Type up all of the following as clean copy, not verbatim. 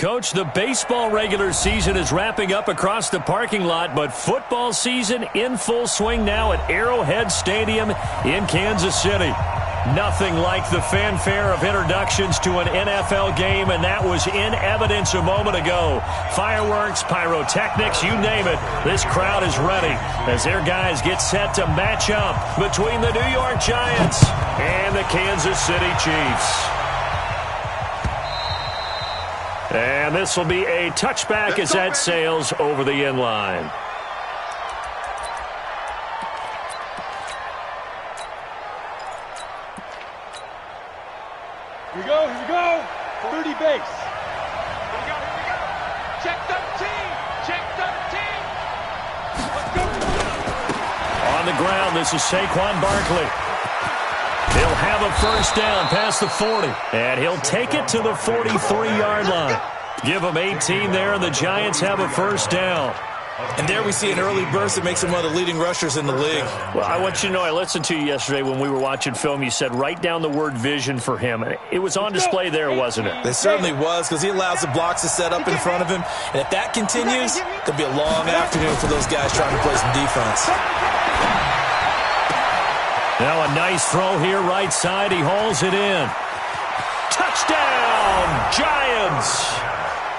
Coach, the baseball regular season is wrapping up across the parking lot, but football season in full swing now at Arrowhead Stadium in Kansas City. Nothing like the fanfare of introductions to an NFL game, and that was in evidence a moment ago. Fireworks, pyrotechnics, you name it. This crowd is ready as their guys get set to match up between the New York Giants and the Kansas City Chiefs. And this will be a touchback as that sails over the end line. Here we go. 30 base. Here we go. Check 13. Check 13. Let's go. On the ground, this is Saquon Barkley. He'll have a first down past the 40, and he'll take it to the 43-yard line. Give him 18 there, and the Giants have a first down. And there we see an early burst that makes him one of the leading rushers in the league. Well, I want you to know, I listened to you yesterday when we were watching film. You said write down the word vision for him. It was on display there, wasn't it? It certainly was, because he allows the blocks to set up in front of him. And if that continues, it'll be a long afternoon for those guys trying to play some defense. Now a nice throw here, right side. He hauls it in. Touchdown, Giants!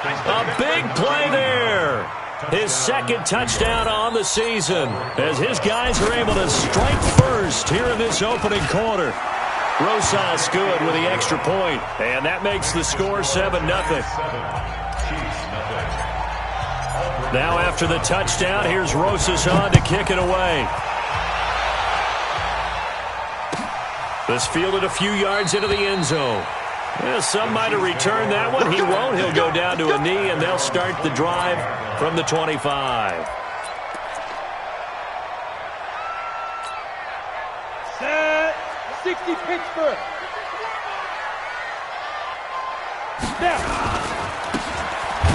A big play there. His second touchdown on the season as his guys are able to strike first here in this opening quarter. Rosas good with the extra point, and that makes the score 7-0. Now after the touchdown, here's Rosas on to kick it away. This fielded a few yards into the end zone. Well, some might have returned that one. He won't. He'll go down to a knee, and they'll start the drive from the 25. Set. 60 Pittsburgh.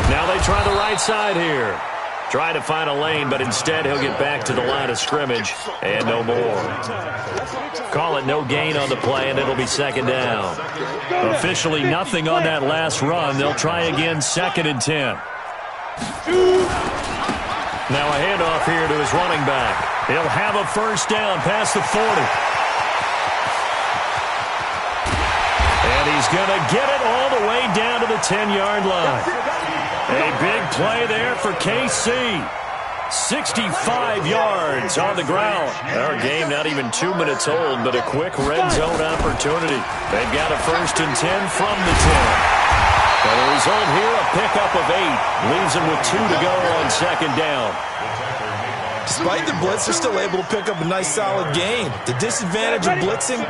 Now they try the right side here. Try to find a lane, but instead he'll get back to the line of scrimmage and no more. Call it no gain on the play, and it'll be second down. Officially nothing on that last run. They'll try again, 2nd and 10. Now a handoff here to his running back. He'll have a first down past the 40. And he's going to get it all the way down to the 10-yard line. A big play there for KC. 65 yards on the ground. Our game not even 2 minutes old, but a quick red zone opportunity. They've got a 1st and 10 from the 10. And the result here, a pickup of 8. Leaves them with 2 to go on 2nd down. Despite the blitz, they're still able to pick up a nice, solid gain. The disadvantage of blitzing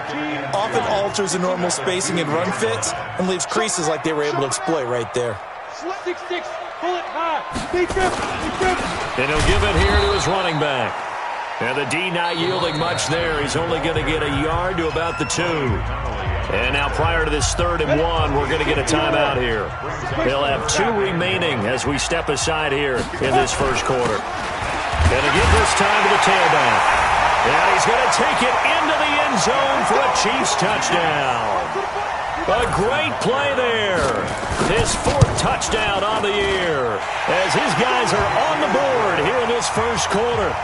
often alters the normal spacing and run fits and leaves creases like they were able to exploit right there. 6-6, pull it high. Deep grip. And he'll give it here to his running back. And the D not yielding much there. He's only going to get a yard to about the 2. And now prior to this 3rd and 1, we're going to get a timeout here. He'll have 2 remaining as we step aside here in this first quarter. Going to give this time to the tailback. And he's going to take it into the end zone for a Chiefs touchdown. A great play there. His 4th touchdown on the year as his guys are on the board here in this first quarter.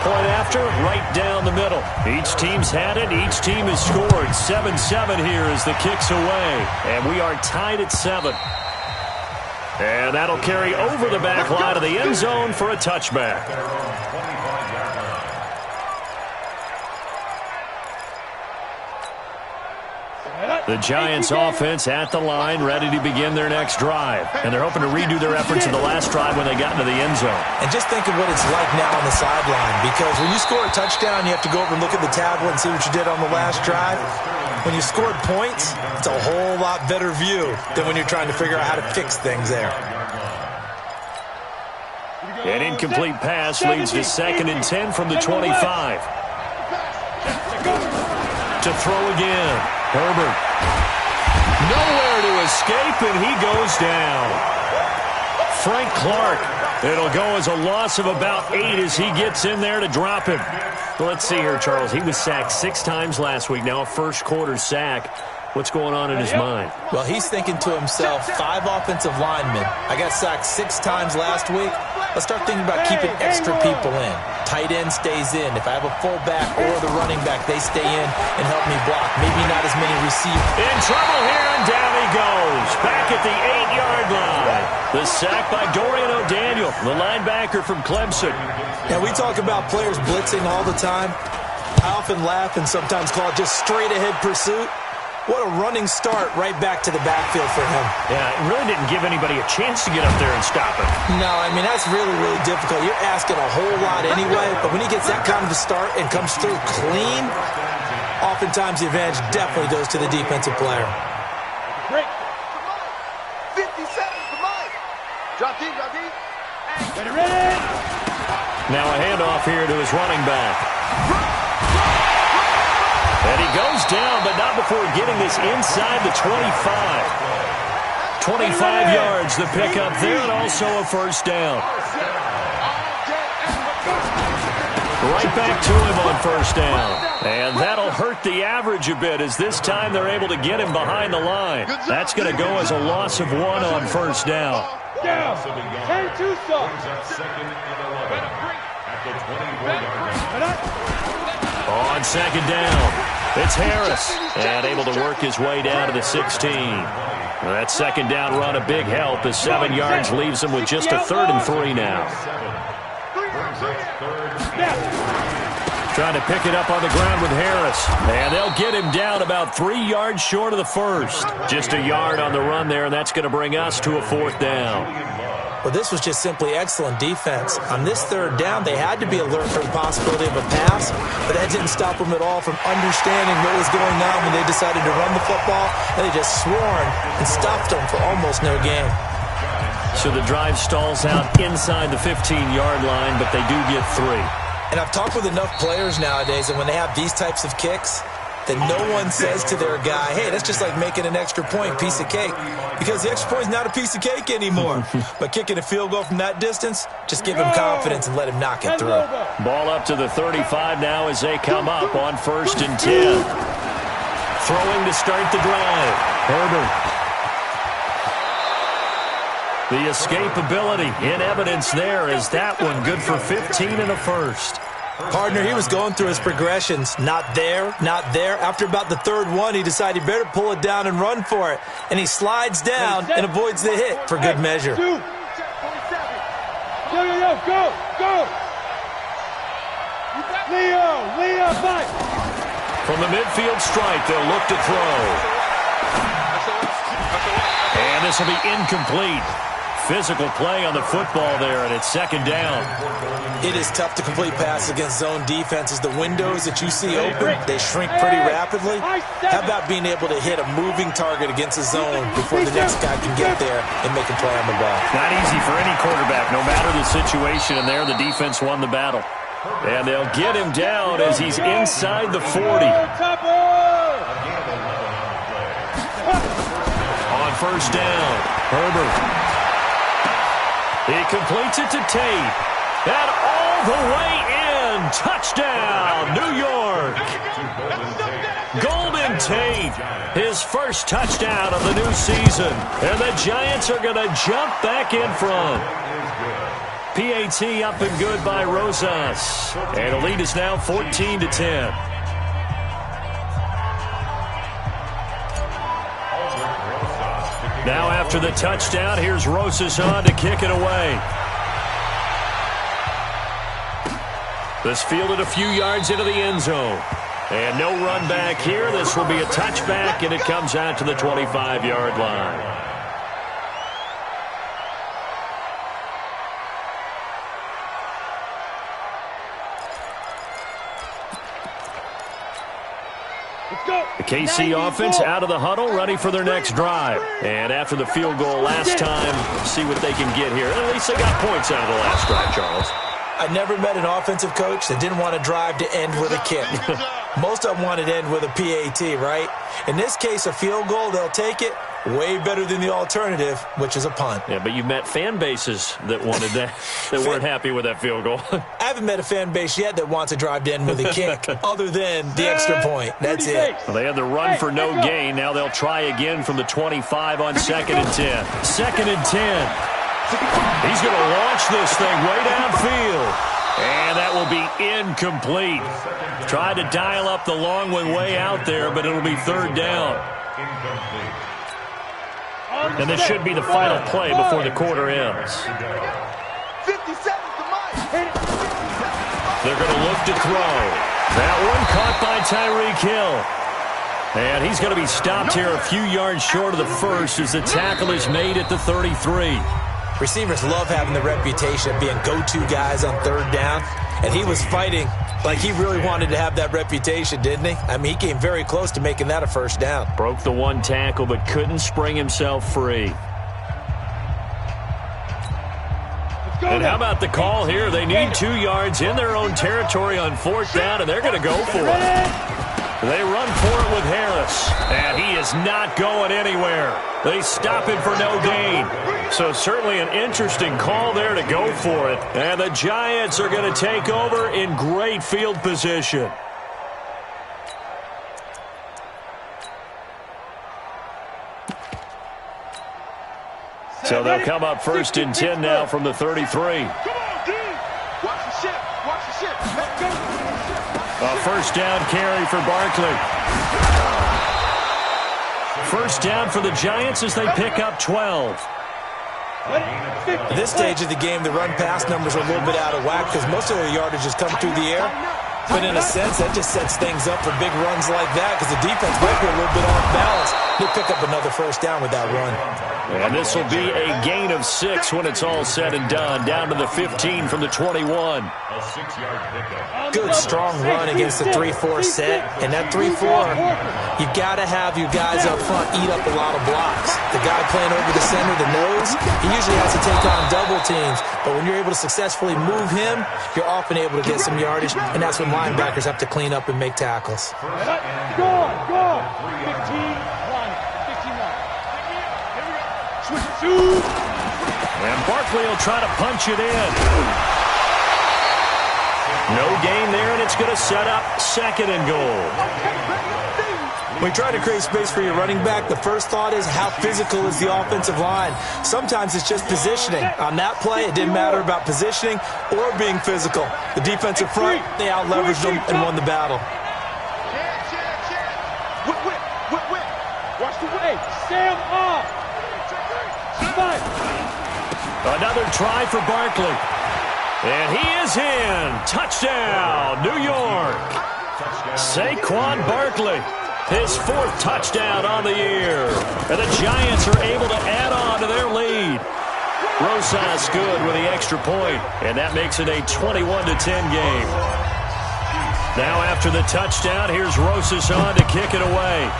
Point after, right down the middle. Each team's had it. Each team has scored. 7-7 here as the kick's away. And we are tied at 7. And that'll carry over the back line of the end zone for a touchback. The Giants offense at the line, ready to begin their next drive. And they're hoping to redo their efforts in the last drive when they got into the end zone. And just think of what it's like now on the sideline, because when you score a touchdown, you have to go over and look at the tablet and see what you did on the last drive. When you scored points, it's a whole lot better view than when you're trying to figure out how to fix things there. An incomplete pass leads to 2nd and 10 from the 25. To throw again. Herbert. Nowhere to escape, and he goes down. Frank Clark. It'll go as a loss of about 8 as he gets in there to drop him. Well, let's see here, Charles. He was sacked 6 times last week. Now a first quarter sack. What's going on in his mind? Well, he's thinking to himself, 5 offensive linemen. I got sacked 6 times last week. Let's start thinking about keeping extra people in. Tight end stays in. If I have a fullback or the running back, they stay in and help me block. Maybe not as many receivers. In trouble here, and down he goes. Back at the 8-yard line. The sack by Dorian O'Daniel, the linebacker from Clemson. Now, we talk about players blitzing all the time. I often laugh and sometimes call it just straight-ahead pursuit. What a running start right back to the backfield for him. Yeah, it really didn't give anybody a chance to get up there and stop him. No, I mean, that's really, really difficult. You're asking a whole lot anyway, but when he gets that kind of a start and comes through clean, oftentimes the advantage definitely goes to the defensive player. Break. 57 for Mike. Drop deep, drop deep. Ready, ready. Now a handoff here to his running back. And he goes down, but not before getting this inside the 25. 25 yards, the pickup there, and also a first down. Right back to him on first down. And that'll hurt the average a bit, as this time they're able to get him behind the line. That's going to go as a loss of 1 on first down. Down. 10-2 stop. On second down, it's Harris, and able to work his way down to the 16. That second down run a big help, as 7 yards leaves him with just a 3rd and 3 now. Trying to pick it up on the ground with Harris, and they'll get him down about 3 yards short of the first. Just a yard on the run there, and that's going to bring us to a 4th down. Well, this was just simply excellent defense. On this 3rd down, they had to be alert for the possibility of a pass, but that didn't stop them at all from understanding what was going on when they decided to run the football, and they just swarmed and stopped them for almost no gain. So the drive stalls out inside the 15-yard line, but they do get 3. And I've talked with enough players nowadays, and when they have these types of kicks, that no one says to their guy, hey, that's just like making an extra point, piece of cake. Because the extra point is not a piece of cake anymore. But kicking a field goal from that distance, just give him confidence and let him knock it through. Ball up to the 35 now as they come up on 1st and 10. Throwing to start the drive. Herbert. The escapability in evidence there, as that one good for 15 and a first. Partner, he was going through his progressions. Not there, not there. After about the 3rd one, he decided he better pull it down and run for it. And he slides down and avoids the hit for good measure. Yo, go, go. Leo, fight. From the midfield stripe, they'll look to throw. And this will be incomplete. Physical play on the football there, and it's 2nd down. It is tough to complete passes against zone defenses. The windows that you see open, they shrink pretty rapidly. How about being able to hit a moving target against a zone before the next guy can get there and make a play on the ball? Not easy for any quarterback, no matter the situation, and there the defense won the battle. And they'll get him down as he's inside the 40. On first down, Herbert. He completes it to Tate. And all the way in. Touchdown, New York. Golden Tate, his first touchdown of the new season. And the Giants are going to jump back in front. PAT up and good by Rosas. And the lead is now 14-10. Now after the touchdown, here's Rosas on to kick it away. This fielded a few yards into the end zone. And no run back here. This will be a touchback, and it comes out to the 25-yard line. The KC offense out of the huddle, ready for their next drive. And after the field goal last time, see what they can get here. At least they got points out of the last drive, Charles. I never met an offensive coach that didn't want to drive to end with a kick. Most of them wanted to end with a PAT, right? In this case, a field goal, they'll take it. Way better than the alternative, which is a punt. Yeah, but you met fan bases that wanted that, that weren't happy with that field goal. I haven't met a fan base yet that wants to drive in with a kick other than the extra point. That's it. Well, they had the run for no gain. Now they'll try again from the 25 on 2nd and 10. 2nd and 10. He's going to launch this thing way downfield. And that will be incomplete. Tried to dial up the long one way out there, but it'll be 3rd down. And this should be the final play before the quarter ends. 50 seconds to Mike. They're going to look to throw. That one caught by Tyreek Hill. And he's going to be stopped here a few yards short of the first as the tackle is made at the 33. Receivers love having the reputation of being go-to guys on 3rd down. And he was fighting like he really wanted to have that reputation, didn't he? I mean, he came very close to making that a 1st down. Broke the one tackle but couldn't spring himself free. And how about the call here? They need 2 yards in their own territory on 4th down, and they're going to go for it. They run for it with Harris, and he is not going anywhere. They stop him for no gain. So certainly an interesting call there to go for it. And the Giants are going to take over in great field position. So they'll come up 1st and 10 now from the 33. Come on, dude. Watch the ship. Watch the ship. Let's go. A 1st down carry for Barkley. 1st down for the Giants as they pick up 12. At this stage of the game, the run-pass numbers are a little bit out of whack because most of their yardage has come through the air. But in a sense, that just sets things up for big runs like that because the defense might be a little bit off balance. They'll pick up another 1st down with that run. And this will be a gain of 6 when it's all said and done. Down to the 15 from the 21. Good, strong run against the 3-4 set. And that 3-4, you've got to have your guys up front eat up a lot of blocks. The guy playing over the center, the nose, he usually has to take on double teams. But when you're able to successfully move him, you're often able to get some yardage. And that's when linebackers have to clean up and make tackles. Go on. 15 line. 15 line. Switch it to. And Barkley will try to punch it in. No gain there, and it's going to set up 2nd and goal. When you try to create space for your running back, the first thought is how physical is the offensive line. Sometimes it's just positioning. On that play, it didn't matter about positioning or being physical. The defensive front, they out-leveraged them and won the battle. Whip. Watch the way. Sam off. Another try for Barkley. And he is in. Touchdown, New York. Saquon Barkley, his 4th touchdown on the year. And the Giants are able to add on to their lead. Rosas good with the extra point, and that makes it a 21-10 game. Now after the touchdown, here's Rosas on to kick it away.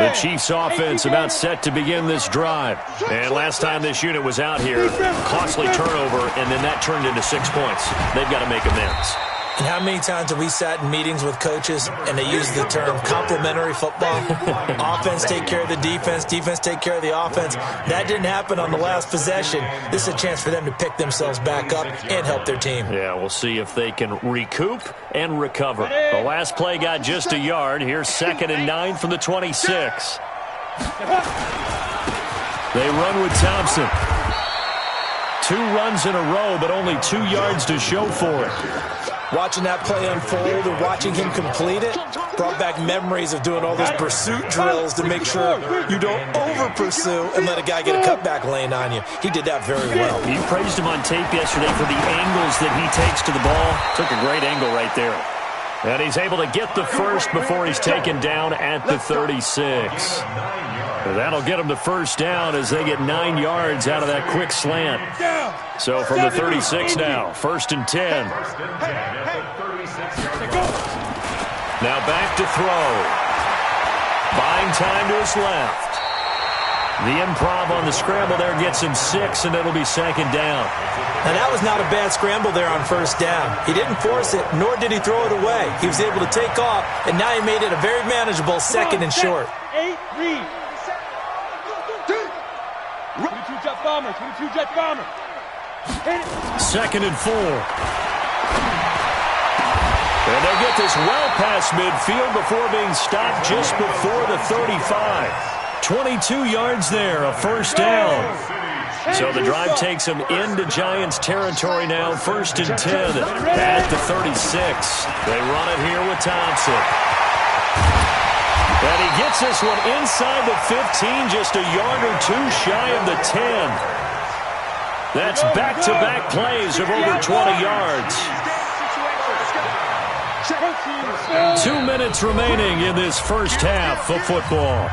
The Chiefs offense about set to begin this drive. And last time this unit was out here, costly turnover, and then that turned into 6 points. They've got to make amends. And how many times have we sat in meetings with coaches and they use the term complementary football? Offense take care of the defense, defense take care of the offense. That didn't happen on the last possession. This is a chance for them to pick themselves back up and help their team. Yeah, we'll see if they can recoup and recover. The last play got just a yard. Here's 2nd and 9 from the 26. They run with Thompson. 2 runs in a row, but only 2 yards to show for it. Watching that play unfold and watching him complete it brought back memories of doing all those pursuit drills to make sure you don't over-pursue and let a guy get a cutback lane on you. He did that very well. You praised him on tape yesterday for the angles that he takes to the ball. Took a great angle right there. And he's able to get the first before he's taken down at the 36. That'll get him the 1st down as they get 9 yards out of that quick slant. So from the 36 now, 1st and 10. Now back to throw. Buying time to his left. The improv on the scramble there gets him 6, and it'll be second down. Now, that was not a bad scramble there on first down. He didn't force it, nor did he throw it away. He was able to take off, and now he made it a very manageable second and short. 8, read. 22 jet bomber, 22 jet bomber. Second and 4. And they'll get this well past midfield before being stopped just before the 35. 22 yards there, a first down. So the drive takes them into Giants territory now, first and 10 at the 36. They run it here with Thompson. And he gets this one inside the 15, just a yard or two shy of the 10. That's back-to-back plays of over 20 yards. 2 minutes remaining in this first half of football.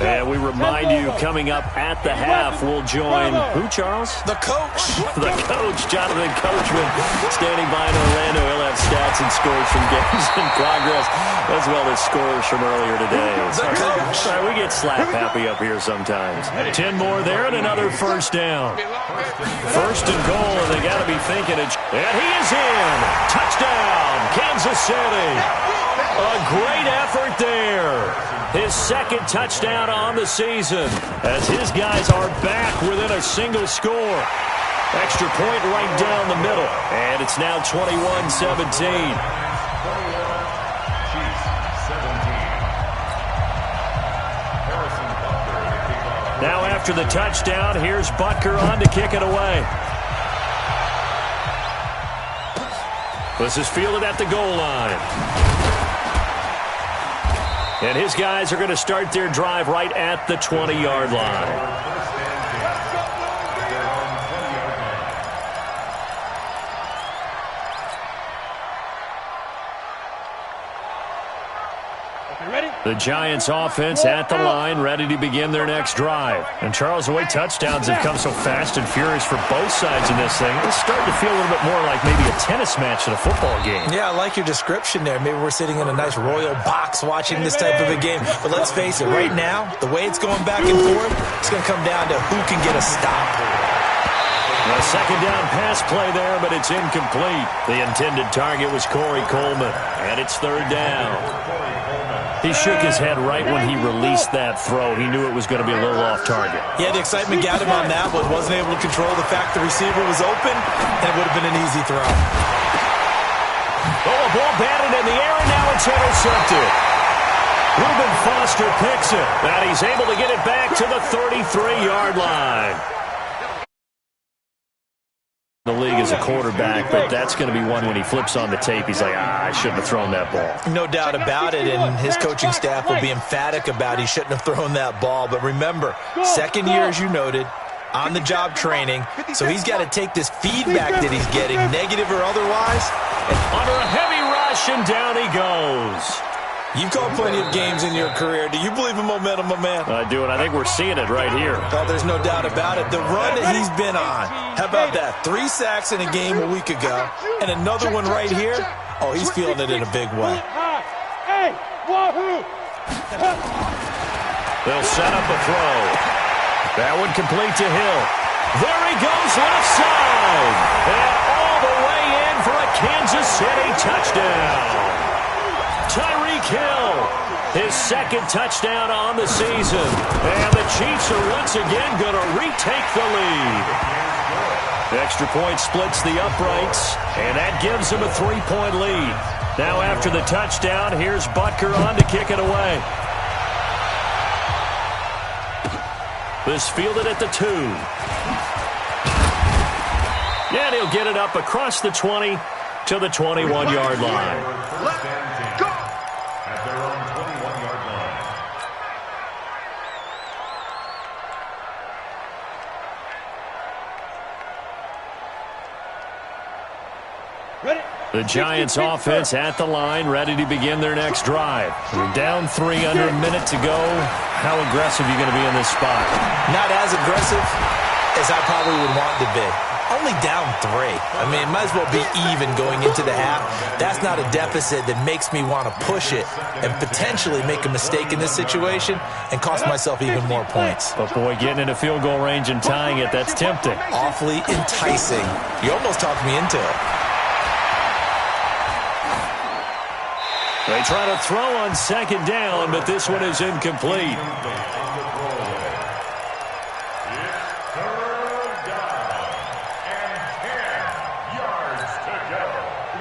And we remind you, coming up at the half, we'll join who, Charles? The coach. The coach, Jonathan Coachman, standing by in Orlando. He'll have stats and scores from games in progress, as well as scores from earlier today. The coach. Sorry, we get slap happy up here sometimes. 10 more there and another first down. First and goal, and they got to be thinking it. And he is in. Touchdown, Kansas City. A great effort there. His second touchdown on the season as his guys are back within a single score. Extra point right down the middle. And it's now 21-17. Now after the touchdown, here's Butker on to kick it away. This is fielded at the goal line. And his guys are going to start their drive right at the 20-yard line. The Giants offense at the line, ready to begin their next drive. And Charles, the way touchdowns have come so fast and furious for both sides in this thing, it's starting to feel a little bit more like maybe a tennis match than a football game. Yeah, I like your description there. Maybe we're sitting in a nice royal box watching this type of a game. But let's face it, right now, the way it's going back and forth, it's going to come down to who can get a stop. A second down pass play there, but it's incomplete. The intended target was Corey Coleman, and it's third down. He shook his head right when he released that throw. He knew it was going to be a little off target. Yeah, the excitement got him on that one. Wasn't able to control the fact the receiver was open, and it would have been an easy throw. Oh, a ball batted in the air, and now it's intercepted. Reuben Foster picks it, and he's able to get it back to the 33-yard line. The league as a quarterback, but that's going to be one when he flips on the tape. He's like, I shouldn't have thrown that ball. No doubt about it, and his coaching staff will be emphatic about he shouldn't have thrown that ball. But remember, second year, as you noted, on-the-job training, so he's got to take this feedback that he's getting, negative or otherwise. And under a heavy rush, and down he goes. You've called plenty of games in your career. Do you believe in momentum, my man? I do, and I think we're seeing it right here. Oh, there's no doubt about it. The run that he's been on, how about that? 3 sacks in a game a week ago, and another one right here. Oh, he's feeling it in a big way. Hey, wahoo! They'll set up a throw. That one complete to Hill. There he goes, left side. And all the way in for a Kansas City touchdown. Tyreek Hill, his second touchdown on the season. And the Chiefs are once again going to retake the lead. The extra point splits the uprights, and that gives them a 3-point lead. Now after the touchdown, here's Butker on to kick it away. This fielded at the 2. And he'll get it up across the 20 to the 21-yard line. The Giants offense at the line, ready to begin their next drive. We're down 3, under a minute to go. How aggressive are you going to be in this spot? Not as aggressive as I probably would want to be. Only down 3. I mean, it might as well be even going into the half. That's not a deficit that makes me want to push it and potentially make a mistake in this situation and cost myself even more points. But, boy, getting into field goal range and tying it, that's tempting. Awfully enticing. You almost talked me into it. They try to throw on second down, but this one is incomplete.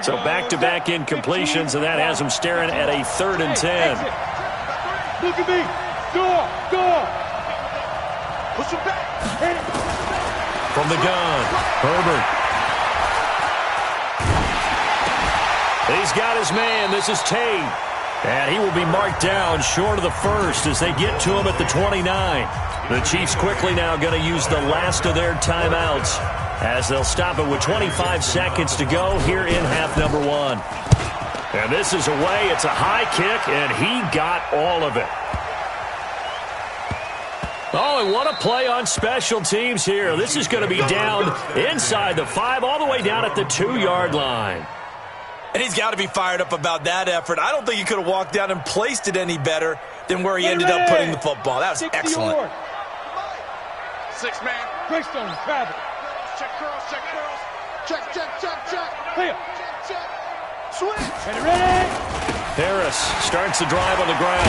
So back-to-back incompletions, and that has them staring at a 3rd and 10. Look at me. Go. Push him back. From the gun, Herbert. He's got his man. This is Tate. And he will be marked down short of the first as they get to him at the 29. The Chiefs quickly now going to use the last of their timeouts as they'll stop it with 25 seconds to go here in half number 1. And this is away. It's a high kick, and he got all of it. Oh, and what a play on special teams here. This is going to be down inside the 5, all the way down at the 2-yard line. And he's got to be fired up about that effort. I don't think he could have walked down and placed it any better than where he ended up putting the football. That was excellent. 6-man. Greystone, travel. Check curls. Check. Clear. Check. Switch. Ready. Harris starts the drive on the ground.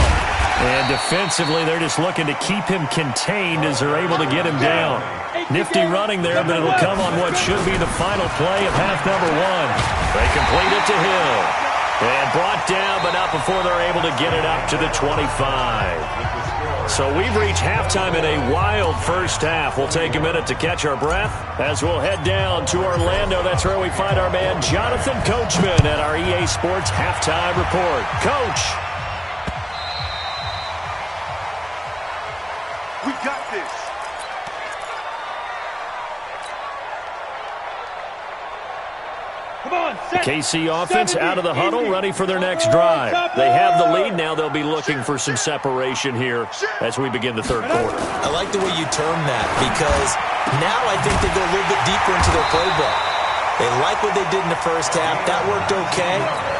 And defensively, they're just looking to keep him contained as they're able to get him down. Nifty running there, but it'll come on what should be the final play of half number 1. They complete it to Hill. And brought down, but not before they're able to get it up to the 25. So we've reached halftime in a wild first half. We'll take a minute to catch our breath as we'll head down to Orlando. That's where we find our man Jonathan Coachman at our EA Sports Halftime Report. Coach. We got this. Come on, KC offense out of the huddle, ready for their next drive. They have the lead. Now they'll be looking for some separation here as we begin the third quarter. I like the way you term that because now I think they go a little bit deeper into their playbook. They like what they did in the first half. That worked okay.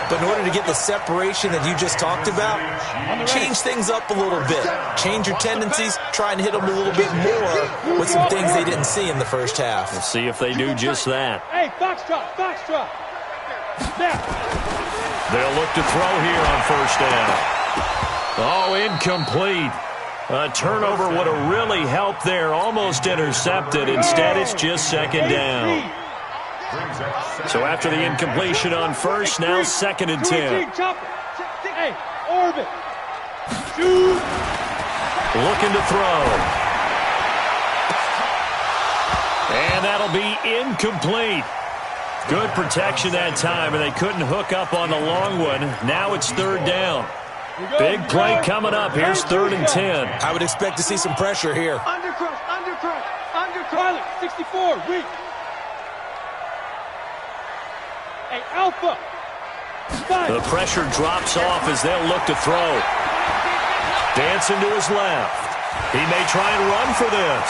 But in order to get the separation that you just talked about, change things up a little bit. Change your tendencies. Try and hit them a little bit more with some things they didn't see in the first half. We'll see if they do just that. Hey, foxtrot. Now. They'll look to throw here on first down. Oh, incomplete. A turnover would have really helped there. Almost intercepted. Instead, it's just second down. So after the incompletion on first, now 2nd and 10. Hey, orbit. Shoot. Looking to throw. And that'll be incomplete. Good protection that time, and they couldn't hook up on the long one. Now it's 3rd down. Big play coming up. Here's 3rd and 10. I would expect to see some pressure here. Undercrush. Pilot, 64, weak. Hey, Alpha. The pressure drops off as they'll look to throw. Dancing to his left. He may try and run for this.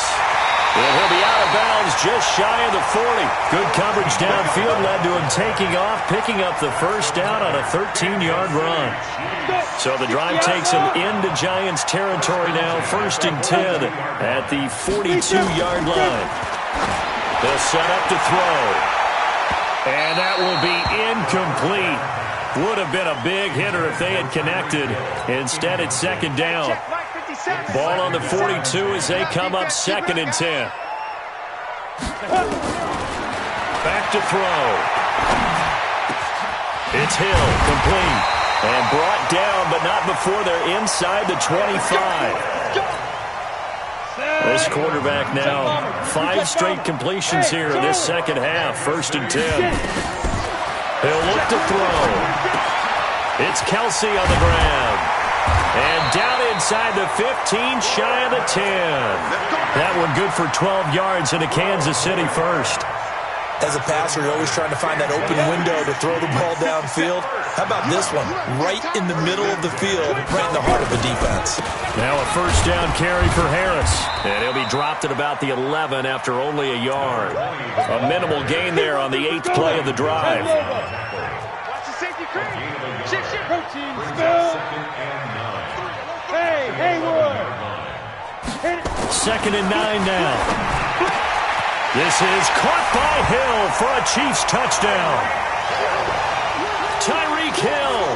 And he'll be out of bounds just shy of the 40. Good coverage downfield led to him taking off, picking up the first down on a 13-yard run. So the drive takes him into Giants territory now, 1st and 10 at the 42-yard line. They'll set up to throw. And that will be incomplete. Would have been a big hitter if they had connected. Instead, it's 2nd down. Ball on the 42 as they come up 2nd and 10. Back to throw. It's Hill, complete. And brought down, but not before they're inside the 25. This quarterback now, 5 straight completions here in this second half. 1st and 10. He'll look to throw. It's Kelsey on the ground. And down inside the 15, shy of the 10. That one good for 12 yards into Kansas City first. As a passer, you're always trying to find that open window to throw the ball downfield. How about this one? Right in the middle of the field, right in the heart of the defense. Now a first down carry for Harris. And he'll be dropped at about the 11 after only a yard. A minimal gain there on the 8th play of the drive. Watch the safety cream. Shift. Protein spill. Hey, Haywood. Hit it. 2nd and 9 now. This is caught by Hill for a Chiefs touchdown. Tyreek Hill,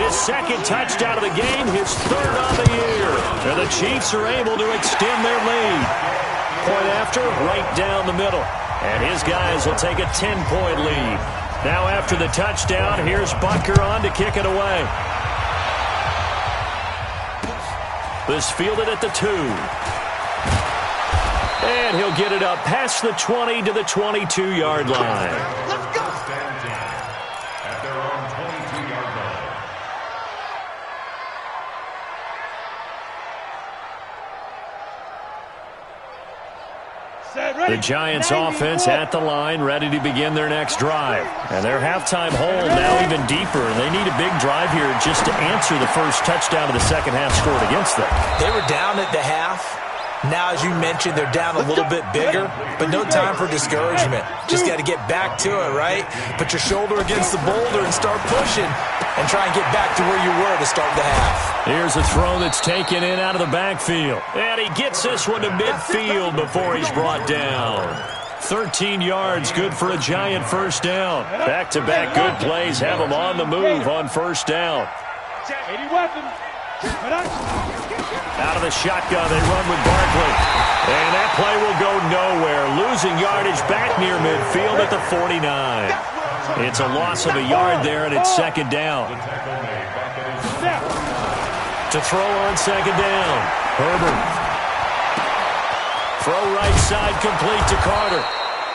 his 2nd touchdown of the game, his 3rd on the year. And the Chiefs are able to extend their lead. Point after, right down the middle. And his guys will take a 10-point lead. Now after the touchdown, here's Butker on to kick it away. This fielded at the 2. And he'll get it up past the 20 to the 22-yard line. Let's go. At their own 22-yard line. The Giants offense at the line, ready to begin their next drive. And their halftime hole now even deeper. They need a big drive here just to answer the first touchdown of the second half scored against them. They were down at the half. Now, as you mentioned, they're down a little bit bigger, but no time for discouragement. Just got to get back to it, right? Put your shoulder against the boulder and start pushing and try and get back to where you were to start the half. Here's a throw that's taken in out of the backfield. And he gets this one to midfield before he's brought down. 13 yards, good for a Giant first down. Back-to-back good plays have them on the move on first down. 80 weapons. Out of the shotgun, they run with Barkley. And that play will go nowhere. Losing yardage back near midfield at the 49. It's a loss of a yard there, and it's second down. To throw on second down, Herbert. Throw right side complete to Carter.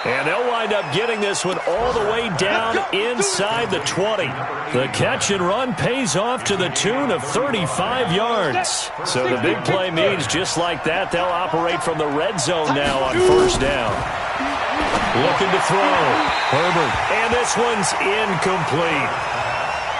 And they'll wind up getting this one all the way down inside the 20. The catch and run pays off to the tune of 35 yards. So the big play means just like that, they'll operate from the red zone now on first down. Looking to throw. Herbert. And this one's incomplete.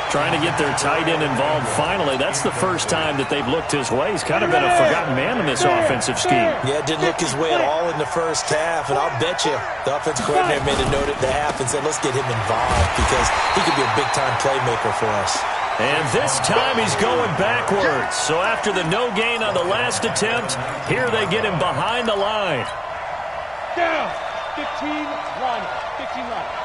Trying to get their tight end involved finally. That's the first time that they've looked his way. He's kind of been a forgotten man in this offensive scheme. Yeah, didn't look his way at all in the first half, and I'll bet you the offensive coordinator made a note at the half and said, let's get him involved because he could be a big-time playmaker for us. And this time he's going backwards. So after the no gain on the last attempt, here they get him behind the line. Down. 15 line. 15 line.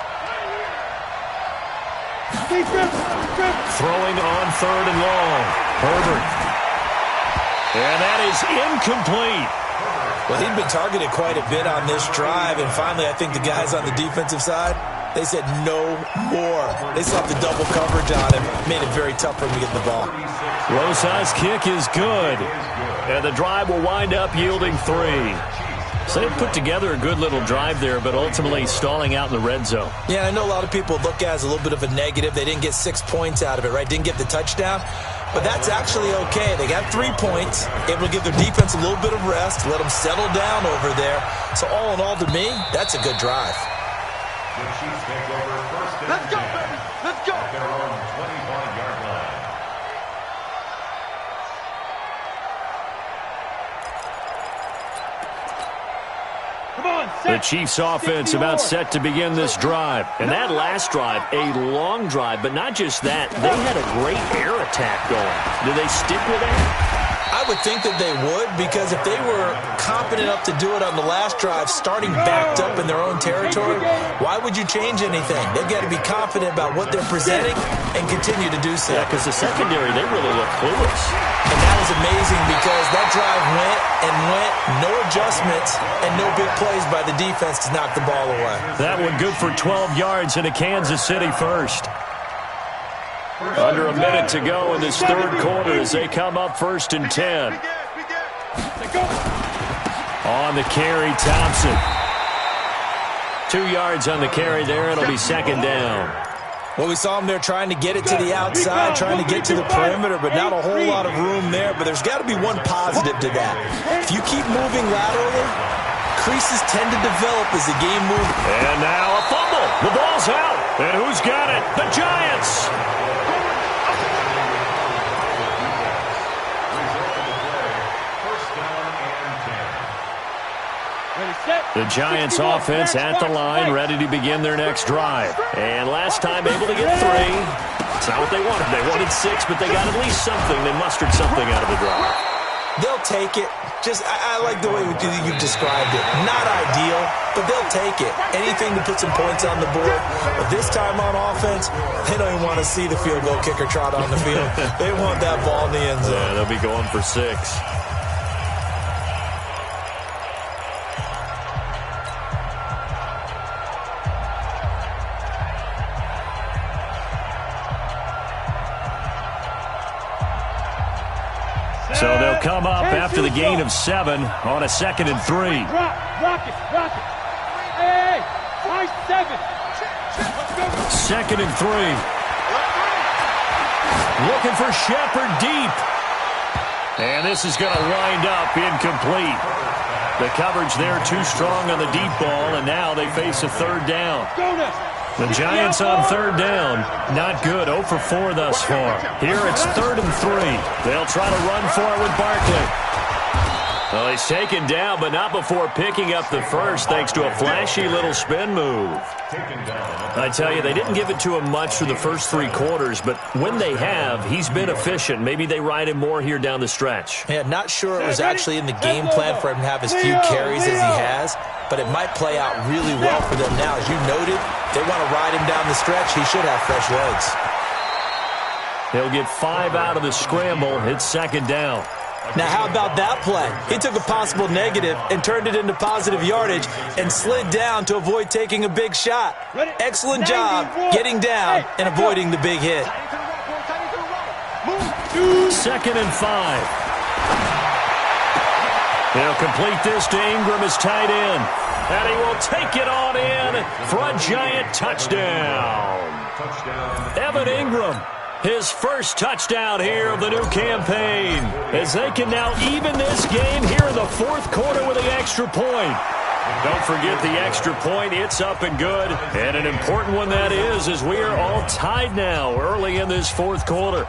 Throwing on 3rd and long. Herbert. And that is incomplete. Well, he'd been targeted quite a bit on this drive, and finally I think the guys on the defensive side, they said no more. They slapped the double coverage on him, made it very tough for him to get the ball. Rosa's kick is good. And the drive will wind up yielding 3. So they put together a good little drive there, but ultimately stalling out in the red zone. Yeah, I know a lot of people look at it as a little bit of a negative. They didn't get 6 points out of it, right? Didn't get the touchdown. But that's actually okay. They got 3 points, able to give their defense a little bit of rest, let them settle down over there. So all in all, to me, that's a good drive. The Chiefs take over first down. Let's go, baby. Let's go. At their own 25-yard line. The Chiefs offense about set to begin this drive. And that last drive, a long drive, but not just that. They had a great air attack going. Do they stick with that? I would think that they would, because if they were confident enough to do it on the last drive, starting backed up in their own territory, why would you change anything? They've got to be confident about what they're presenting and continue to do so. Yeah, because the secondary, they really look clueless. And that was amazing because that drive went and went, no adjustments, and no big plays by the defense to knock the ball away. That one good for 12 yards in a Kansas City first. Under a minute to go in this third quarter as they come up 1st and 10. On the carry, Thompson. 2 yards on the carry there. It'll be second down. Well, we saw him there trying to get it to the outside, trying to get to the perimeter, but not a whole lot of room there. But there's got to be one positive to that. If you keep moving laterally, creases tend to develop as the game moves. And now a fumble. The ball's out. And who's got it? The Giants. The Giants offense at the line, ready to begin their next drive. And last time able to get 3. It's not what they wanted. They wanted 6, but they got at least something. They mustered something out of the drive. They'll take it. I like the way you've described it. Not ideal, but they'll take it. Anything to put some points on the board. But this time on offense, they don't even want to see the field goal kicker trot on the field. They want that ball in the end zone. Yeah, they'll be going for 6. So they'll come up after the gain of 7 on a 2nd and 3. Rock it. Hey, nice 7. 2nd and 3. Looking for Shepard deep. And this is going to wind up incomplete. The coverage there too strong on the deep ball, and now they face a 3rd down. The Giants on 3rd down. Not good. 0 for 4 thus far. Here it's 3rd and 3. They'll try to run for it with Barkley. Well, he's taken down, but not before picking up the first thanks to a flashy little spin move. I tell you, they didn't give it to him much through the first 3 quarters, but when they have, he's been efficient. Maybe they ride him more here down the stretch. Yeah, not sure it was actually in the game plan for him to have as few carries as he has, but it might play out really well for them now. As you noted, they want to ride him down the stretch. He should have fresh legs. He'll get 5 out of the scramble. It's 2nd down. Now, how about that play? He took a possible negative and turned it into positive yardage and slid down to avoid taking a big shot. Excellent job getting down and avoiding the big hit. 2nd and 5. He'll complete this to Ingram as tight end. And he will take it on in for a Giant touchdown. Evan Ingram, his first touchdown here of the new campaign, as they can now even this game here in the 4th quarter with the extra point. Don't forget the extra point. It's up and good. And an important one that is, as we are all tied now early in this 4th quarter.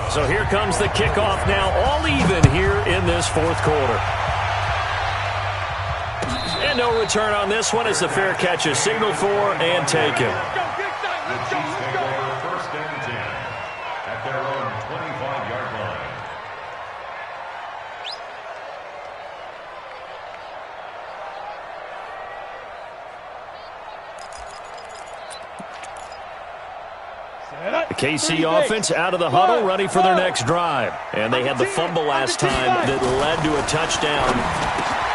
So here comes the kickoff now, all even here in this 4th quarter. And no return on this one as the fair catch is signaled for and taken. The Chiefs take over 1st and 10 at their own 25-yard line. The KC offense out of the huddle, ready for their next drive. And they had the fumble last time that led to a touchdown.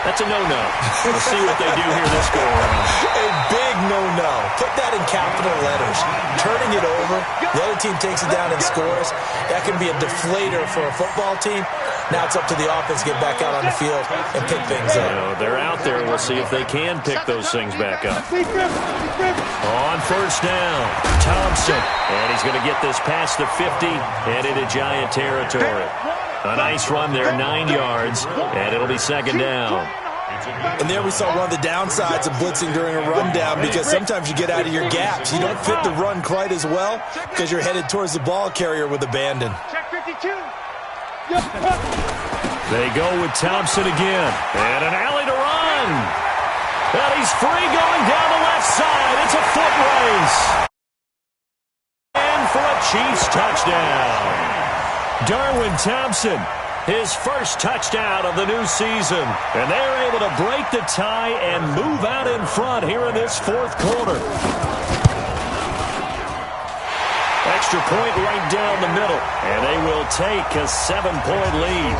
That's a no-no. We'll see what they do here this go-around. A big no-no. Put that in capital letters. Turning it over, the other team takes it down and scores. That can be a deflator for a football team. Now it's up to the offense to get back out on the field and pick things up. You know, they're out there. We'll see if they can pick those things back up. On 1st down, Thompson. And he's going to get this past the 50 and into Giant territory. A nice run there, 9 yards, and it'll be 2nd down. And there we saw one of the downsides of blitzing during a rundown, because sometimes you get out of your gaps. You don't fit the run quite as well because you're headed towards the ball carrier with abandon. Check 52. They go with Thompson again. And an alley to run. And he's free going down the left side. It's a foot race. And for a Chiefs touchdown. Darwin Thompson, his first touchdown of the new season. And they're able to break the tie and move out in front here in this 4th quarter. Extra point right down the middle. And they will take a 7-point lead.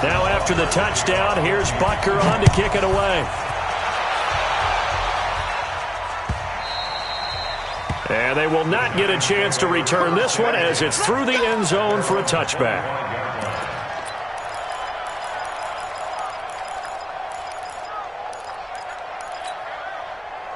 Now after the touchdown, here's Butker on to kick it away. And they will not get a chance to return this one as it's through the end zone for a touchback.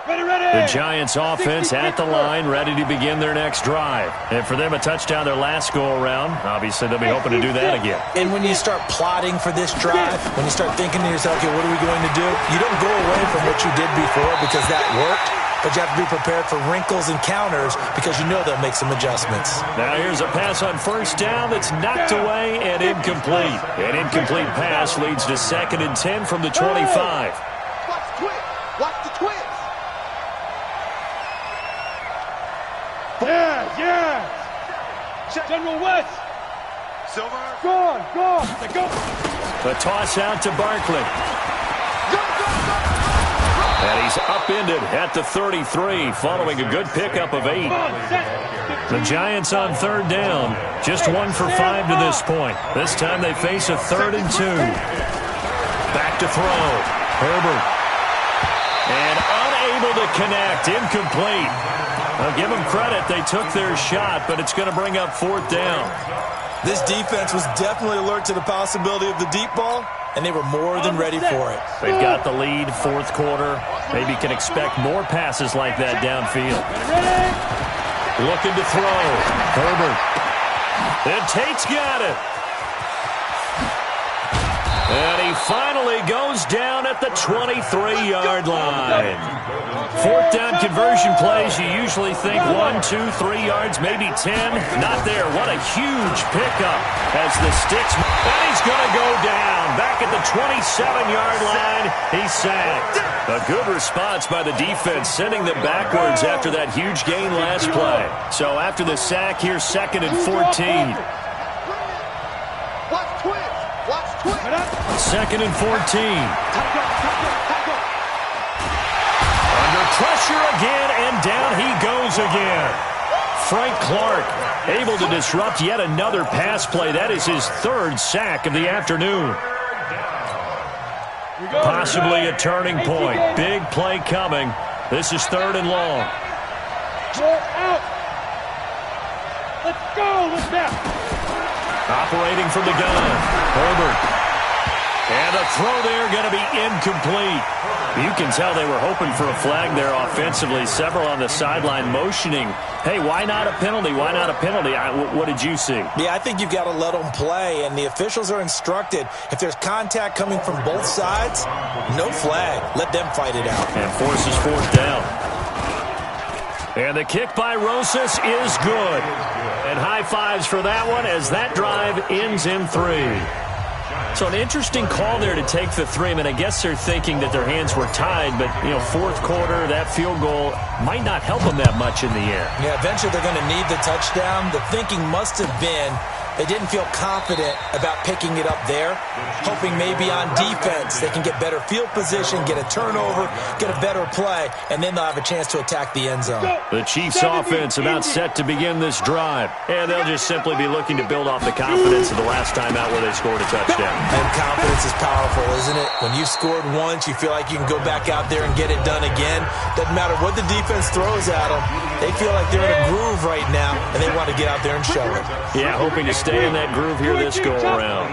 The Giants offense at the line, ready to begin their next drive. And for them, a touchdown their last go-around. Obviously, they'll be hoping to do that again. And when you start plotting for this drive, when you start thinking to yourself, okay, what are we going to do? You don't go away from what you did before because that worked, but you have to be prepared for wrinkles and counters because you know they'll make some adjustments. Now here's a pass on first down that's knocked away and incomplete. An incomplete pass leads to 2nd and 10 from the 25. Watch the twist. Watch the twist. Yeah. General West. Silver. Gone. They go. The toss out to Barkley. And he's upended at the 33, following a good pickup of 8. The Giants on 3rd down, just 1 for 5 to this point. This time they face a 3rd and 2. Back to throw. Herbert. And unable to connect, incomplete. I'll give them credit. They took their shot, but it's going to bring up 4th down. This defense was definitely alert to the possibility of the deep ball, and they were more than ready for it. They've got the lead, 4th quarter. Maybe can expect more passes like that downfield. Looking to throw. Herbert. And Tate's got it. And he finally goes down at the 23-yard line. 4th down conversion plays, you usually think 1, 2, 3 yards, maybe 10. Not there. What a huge pickup as the sticks. And he's going to go down. Back at the 27-yard line, he's sacked. A good response by the defense, sending them backwards after that huge gain last play. So after the sack, here's 2nd and 14. Watch twist. 2nd and 14. Under pressure again, and down he goes again. Frank Clark able to disrupt yet another pass play. That is his 3rd sack of the afternoon. Possibly a turning point. Big play coming. This is 3rd and long. Out. Let's go. Let's go. Operating from the gun. Herbert. And a throw there going to be incomplete. You can tell they were hoping for a flag there offensively. Several on the sideline motioning, hey, why not a penalty? Why not a penalty? What did you see? Yeah, I think you've got to let them play, and the officials are instructed. If there's contact coming from both sides, no flag. Let them fight it out. And forces 4th down. And the kick by Rosas is good. And high fives for that one as that drive ends in 3. So an interesting call there to take the 3. I mean, I guess they're thinking that their hands were tied, but, 4th quarter, that field goal might not help them that much in the air. Yeah, eventually they're going to need the touchdown. The thinking must have been they didn't feel confident about picking it up there, hoping maybe on defense they can get better field position, get a turnover, get a better play, and then they'll have a chance to attack the end zone. The Chiefs offense about set to begin this drive, and they'll just simply be looking to build off the confidence of the last time out where they scored a touchdown. And confidence is powerful, isn't it? When you scored once, you feel like you can go back out there and get it done again. Doesn't matter what the defense throws at them. They feel like they're in a groove right now, and they want to get out there and show it. Yeah, hoping to stay in that groove here this go-around.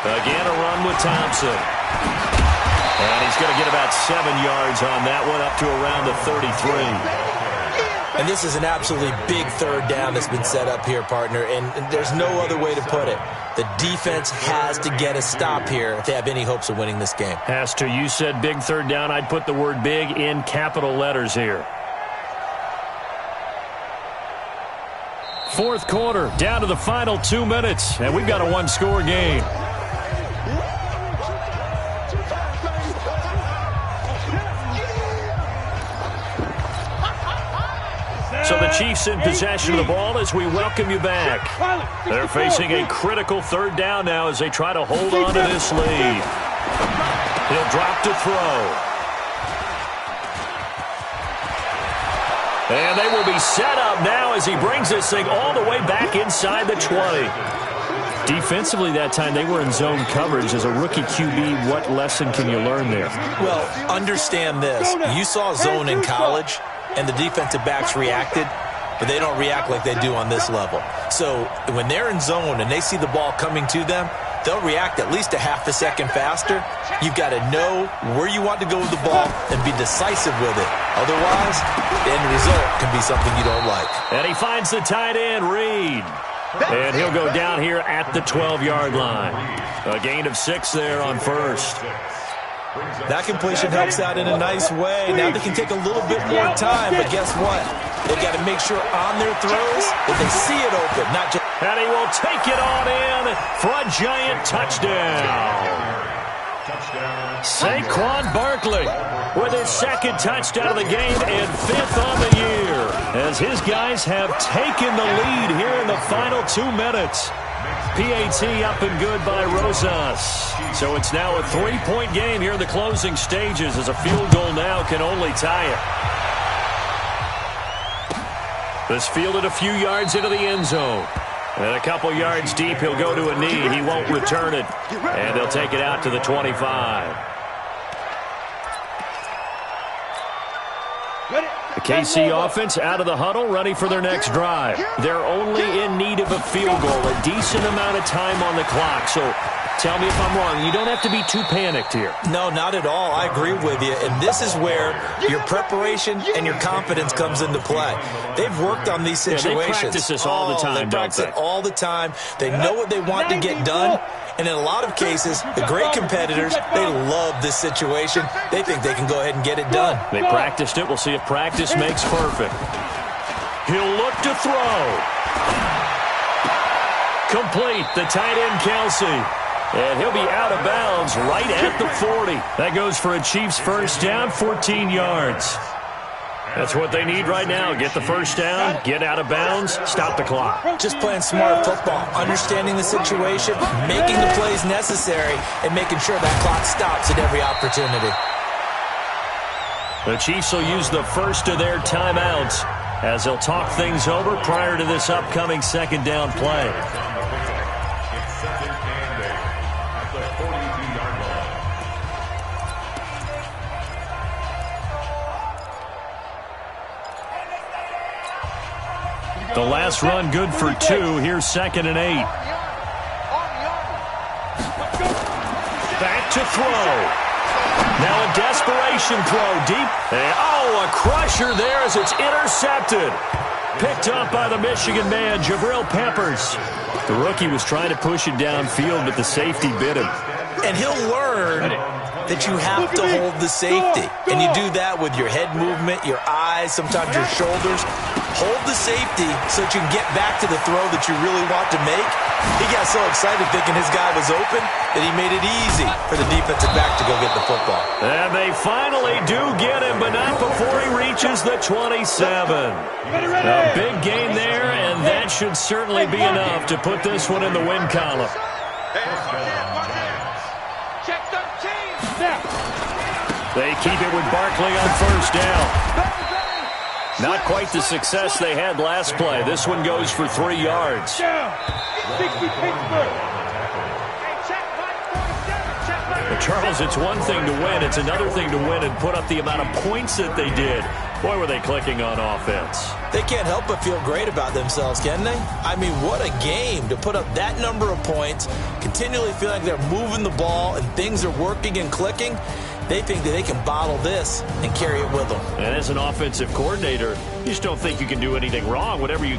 Again, a run with Thompson. And he's going to get about 7 yards on that one, up to around the 33. And this is an absolutely big 3rd down that's been set up here, partner, and there's no other way to put it. The defense has to get a stop here if they have any hopes of winning this game. Has to. You said big 3rd down. I'd put the word big in capital letters here. 4th quarter, down to the final 2 minutes, and we've got a 1-score game. So the Chiefs in possession of the ball as we welcome you back. They're facing a critical 3rd down now as they try to hold on to this lead. He'll drop to throw. And they will be set up now as he brings this thing all the way back inside the 20. Defensively that time, they were in zone coverage. As a rookie QB, what lesson can you learn there? Well, understand this. You saw zone in college, and the defensive backs reacted, but they don't react like they do on this level. So when they're in zone and they see the ball coming to them, they'll react at least a half a second faster. You've got to know where you want to go with the ball and be decisive with it. Otherwise, the end result can be something you don't like. And he finds the tight end, Reed. And he'll go down here at the 12-yard line. A gain of 6 there on first. That completion helps out in a nice way. Now they can take a little bit more time, but guess what? They've got to make sure on their throws that they see it open, not just... And he will take it on in for a giant touchdown. Saquon Barkley with his second touchdown of the game and 5th on the year, as his guys have taken the lead here in the final 2 minutes. PAT up and good by Rosas. So it's now a 3-point game here in the closing stages, as a field goal now can only tie it. This fielded a few yards into the end zone. And a couple yards deep, he'll go to a knee. He won't return it. And they'll take it out to the 25. The KC offense out of the huddle, ready for their next drive. They're only in need of a field goal, a decent amount of time on the clock. So tell me if I'm wrong. You don't have to be too panicked here. No, not at all. I agree with you. And this is where your preparation and your confidence comes into play. They've worked on these situations. Yeah, they practice this all the time, They practice it all the time. They know what they want to get done. And in a lot of cases, the great competitors, they love this situation. They think they can go ahead and get it done. They practiced it. We'll see if practice makes perfect. He'll look to throw. Complete. The tight end, Kelsey. And he'll be out of bounds right at the 40. That goes for a Chiefs first down, 14 yards. That's what they need right now. Get the first down, get out of bounds, stop the clock. Just playing smart football, understanding the situation, making the plays necessary, and making sure that clock stops at every opportunity. The Chiefs will use the first of their timeouts as they'll talk things over prior to this upcoming second down play. The last run good for 2. Here's 2nd and 8. Back to throw. Now a desperation throw deep. And, a crusher there as it's intercepted. Picked up by the Michigan man, Jabril Peppers. The rookie was trying to push it downfield, but the safety bit him. And he'll learn that you have to hold the safety. And you do that with your head movement, your eyes, sometimes your shoulders. Hold the safety so that you can get back to the throw that you really want to make. He got so excited thinking his guy was open that he made it easy for the defensive back to go get the football. And they finally do get him, but not before he reaches the 27. A big gain there, and that should certainly be enough to put this one in the win column. Check 13. They keep it with Barkley on first down. Not quite the success they had last play. This one goes for 3 yards. 60 Pittsburgh. But Charles, it's one thing to win. It's another thing to win and put up the amount of points that they did. Boy, were they clicking on offense. They can't help but feel great about themselves, can they? I mean, what a game to put up that number of points, continually feel like they're moving the ball and things are working and clicking. They think that they can bottle this and carry it with them. And as an offensive coordinator, you just don't think you can do anything wrong. Whatever you